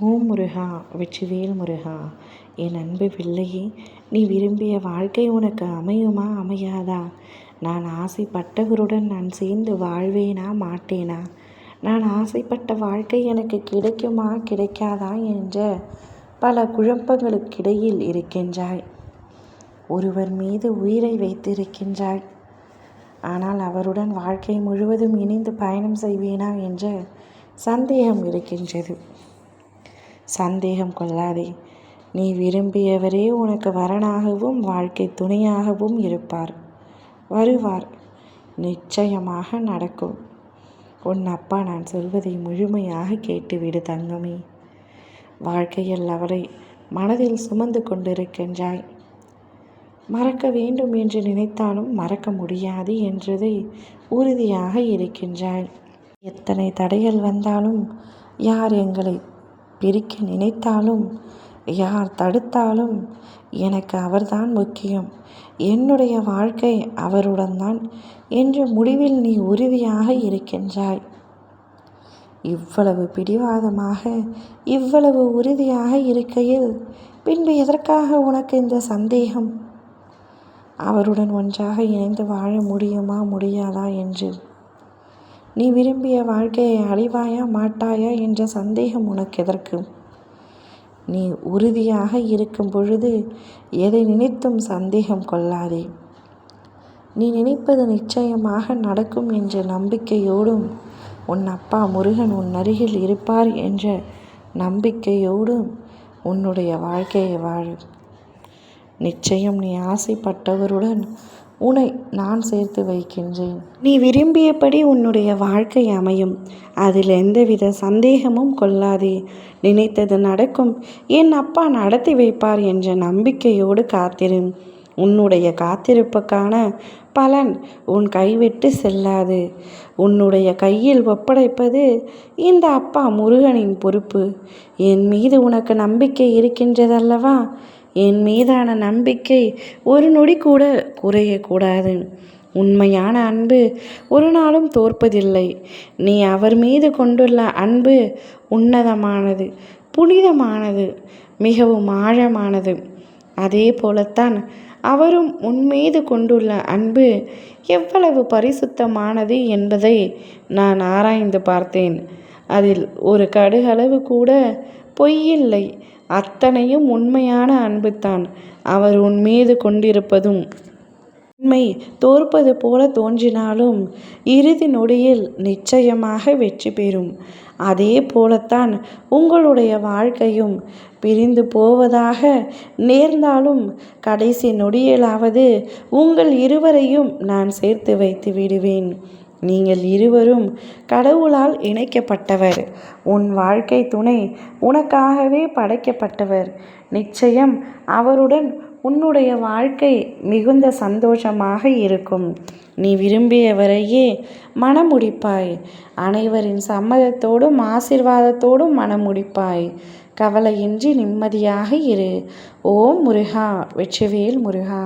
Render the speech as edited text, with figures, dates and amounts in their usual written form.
ஓம் முருகா, வெற்றிவேல் முருகா. என் அன்பு பிள்ளையே, நீ விரும்பிய வாழ்க்கை உனக்கு அமையுமா அமையாதா? நான் ஆசைப்பட்டவருடன் நான் சேர்ந்து வாழ்வேனா மாட்டேனா? நான் ஆசைப்பட்ட வாழ்க்கை எனக்கு கிடைக்குமா கிடைக்காதா என்ற பல குழப்பங்களுக்கிடையில் இருக்கின்றாய். ஒருவர் மீது உயிரை வைத்திருக்கின்றாய். ஆனால் அவருடன் வாழ்க்கை முழுவதும் இணைந்து பயணம் செய்வேனா என்ற சந்தேகம் இருக்கின்றது. சந்தேகம் கொள்ளாதே. நீ விரும்பியவரே உனக்கு வரனாகவும் வாழ்க்கை துணையாகவும் இருப்பார், வருவார். நிச்சயமாக நடக்கும். உன் அப்பா நான் சொல்வதை முழுமையாக கேட்டுவிடு தங்கமே. வாழ்க்கையில் அவரை மனதில் சுமந்து கொண்டிருக்கின்றாய். மறக்க வேண்டும் என்று நினைத்தாலும் மறக்க முடியாது என்றதை உறுதியாக இருக்கின்றாய். எத்தனை தடைகள் வந்தாலும், யார் எங்களை பிரிக்க நினைத்தாலும், யார் தடுத்தாலும் எனக்கு அவர்தான் முக்கியம், என்னுடைய வாழ்க்கை அவருடன் தான் என்ற முடிவில் நீ உறுதியாக இருக்கின்றாய். இவ்வளவு பிடிவாதமாக, இவ்வளவு உறுதியாக இருக்கையில் பின்பு எதற்காக உனக்கு இந்த சந்தேகம்? அவருடன் ஒன்றாக இணைந்து வாழ முடியுமா முடியாதா என்று. நீ விரும்பிய வாழ்க்கையை அடைவாயா மாட்டாயா என்ற சந்தேகம் உனக்கு எதற்கு? நீ உறுதியாக இருக்கும் பொழுது எதை நினைத்தும் சந்தேகம் கொள்ளாதே. நீ நினைப்பது நிச்சயமாக நடக்கும் என்ற நம்பிக்கையோடும், உன் அப்பா முருகன் உன் அருகில் இருப்பார் என்ற நம்பிக்கையோடும் உன்னுடைய வாழ்க்கையை வாழு. நிச்சயம் நீ ஆசைப்பட்டவருடன் உன்னை நான் சேர்த்து வைக்கின்றேன். நீ விரும்பியபடி உன்னுடைய வாழ்க்கை அமையும். அதில் எந்தவித சந்தேகமும் கொள்ளாதே. நினைத்தது நடக்கும், என் அப்பா நடத்தி வைப்பார் என்ற நம்பிக்கையோடு காத்திரு. உன்னுடைய காத்திருப்புக்கான பலன் உன் கைவிட்டு செல்லாது. உன்னுடைய கையில் ஒப்படைப்பது இந்த அப்பா முருகனின் பொறுப்பு. என் மீது உனக்கு நம்பிக்கை இருக்கின்றதல்லவா? என் மீதான நம்பிக்கை ஒரு நொடி கூட குறையக்கூடாது. உண்மையான அன்பு ஒரு நாளும் தோற்பதில்லை. நீ அவர் மீது கொண்டுள்ள அன்பு உன்னதமானது, புனிதமானது, மிகவும் ஆழமானது. அதே போலத்தான் அவரும் உன் மீது கொண்டுள்ள அன்பு எவ்வளவு பரிசுத்தமானது என்பதை நான் ஆராய்ந்து பார்த்தேன். அதில் ஒரு கடுகளவு கூட பொய்யில்லை. அத்தனையும் உண்மையான அன்புதான். அவர் உன் மீது கொண்டிருப்பதும் உண்மை தோற்பது போல தோன்றினாலும் இறுதி நொடியில் நிச்சயமாக வெற்றி பெறும். அதே போலத்தான் உங்களுடைய வாழ்க்கையும். பிரிந்து போவதாக நேர்ந்தாலும் கடைசி நொடியிலாவது உங்கள் இருவரையும் நான் சேர்த்து வைத்து விடுவேன். நீங்கள் இருவரும் கடவுளால் இணைக்கப்பட்டவர். உன் வாழ்க்கை துணை உனக்காகவே படைக்கப்பட்டவர். நிச்சயம் அவருடன் உன்னுடைய வாழ்க்கை மிகுந்த சந்தோஷமாக இருக்கும். நீ விரும்பியவரையே மணமுடிப்பாய். அனைவரின் சம்மதத்தோடும் ஆசீர்வாதத்தோடும் மணமுடிப்பாய். கவலையின்றி நிம்மதியாக இரு. ஓம் முருகா, வெற்றிவேல் முருகா.